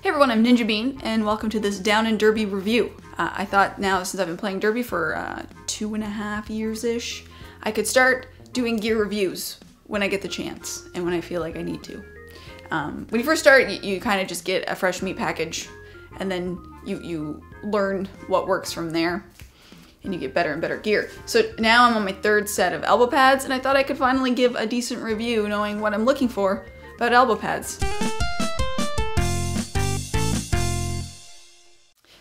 Hey everyone, I'm Ninja Bean, and welcome to this Down and Derby review. I thought now, since I've been playing Derby for 2.5 years-ish, I could start doing gear reviews when I get the chance, and when I feel like I need to. When you first start, you kind of just get a fresh meat package, and then you learn what works from there, and you get better and better gear. So now I'm on my third set of elbow pads, and I thought I could finally give a decent review knowing what I'm looking for about elbow pads.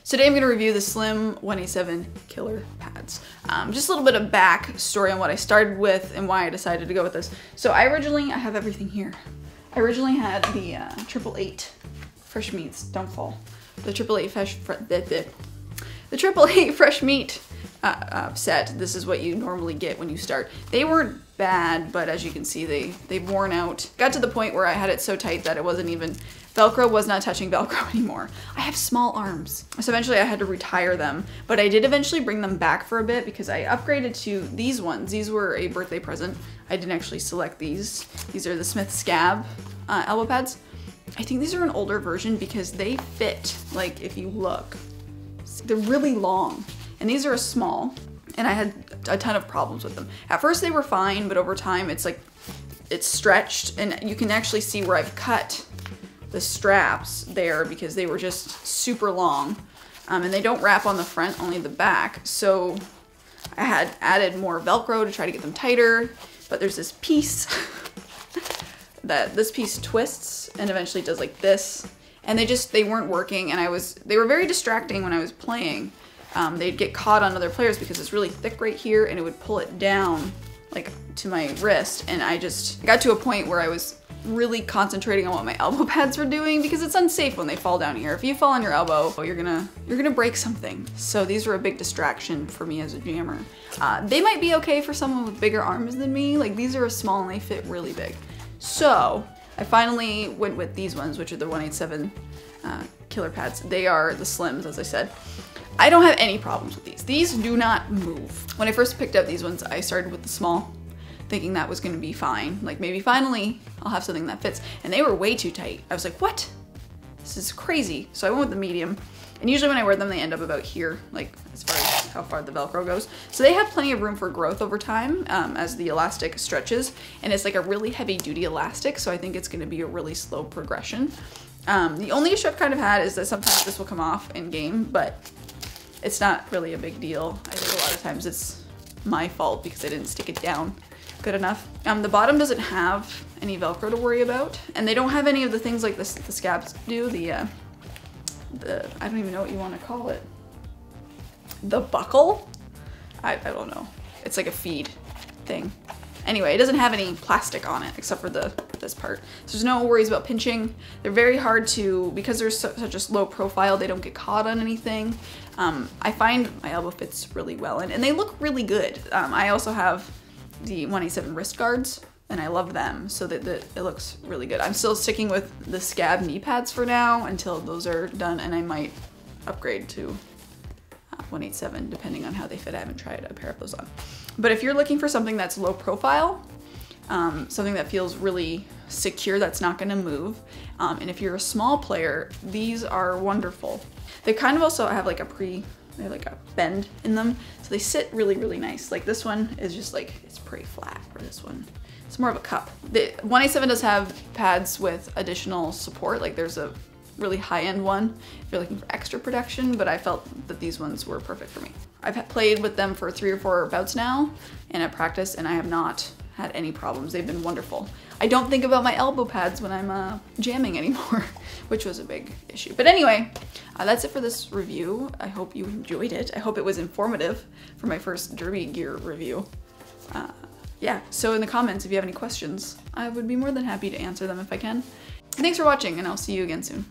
So today I'm going to review the Slim 187 Killer pads. Just a little bit of back story on what I started with and why I decided to go with this. So I have everything here. I originally had the 888 fresh meats, don't fall. The 888 fresh meat set. This is what you normally get when you start. They weren't bad, but as you can see, they've worn out. Got to the point where I had it so tight that it wasn't even, Velcro was not touching Velcro anymore. I have small arms. So eventually I had to retire them, but I did eventually bring them back for a bit because I upgraded to these ones. These were a birthday present. I didn't actually select these. These are the Smith Scab elbow pads. I think these are an older version because they fit, like if you look, they're really long. And these are a small, and I had a ton of problems with them. At first they were fine, but over time it's stretched, and you can actually see where I've cut the straps there because they were just super long. And they don't wrap on the front, only the back. So I had added more Velcro to try to get them tighter, but there's this piece that this piece twists and eventually does like this. And they weren't working, and they were very distracting when I was playing. They'd get caught on other players because it's really thick right here, and it would pull it down like to my wrist. And I got to a point where I was really concentrating on what my elbow pads were doing because it's unsafe when they fall down here. If you fall on your elbow, you're gonna break something. So these were a big distraction for me as a jammer. They might be okay for someone with bigger arms than me. Like these are small and they fit really big. So I finally went with these ones, which are the 187 Killer pads. They are the Slims, as I said. I don't have any problems with these. These do not move. When I first picked up these ones, I started with the small, thinking that was gonna be fine. Like maybe finally I'll have something that fits. And they were way too tight. I was like, what? This is crazy. So I went with the medium. And usually when I wear them, they end up about here, like as far as how far the Velcro goes. So they have plenty of room for growth over time as the elastic stretches. And it's like a really heavy duty elastic. So I think it's gonna be a really slow progression. The only issue I've kind of had is that sometimes this will come off in game, but it's not really a big deal. I think a lot of times it's my fault because I didn't stick it down good enough. The bottom doesn't have any Velcro to worry about, and they don't have any of the things like the scabs do. I don't even know what you want to call it. The buckle? I don't know. It's like a feed thing. Anyway, it doesn't have any plastic on it except for this part. So there's no worries about pinching. They're very hard to, because they're such a low profile, they don't get caught on anything. I find my elbow fits really well and they look really good. I also have the 187 wrist guards and I love them, so that it looks really good. I'm still sticking with the Scab knee pads for now until those are done, and I might upgrade to 187 depending on how they fit. I haven't tried a pair of those on. But if you're looking for something that's low profile, something that feels really secure, that's not gonna move, and if you're a small player, these are wonderful. They kind of also have like they have like a bend in them, so they sit really, really nice. Like this one is just like, it's pretty flat, or this one, it's more of a cup. The 187 does have pads with additional support, like there's a really high-end one if you're looking for extra protection, but I felt that these ones were perfect for me. I've played with them for 3 or 4 bouts now and at practice, and I have not had any problems. They've been wonderful. I don't think about my elbow pads when I'm jamming anymore, which was a big issue. But anyway, that's it for this review. I hope you enjoyed it. I hope it was informative for my first derby gear review. Yeah, so in the comments, if you have any questions, I would be more than happy to answer them if I can. Thanks for watching, and I'll see you again soon.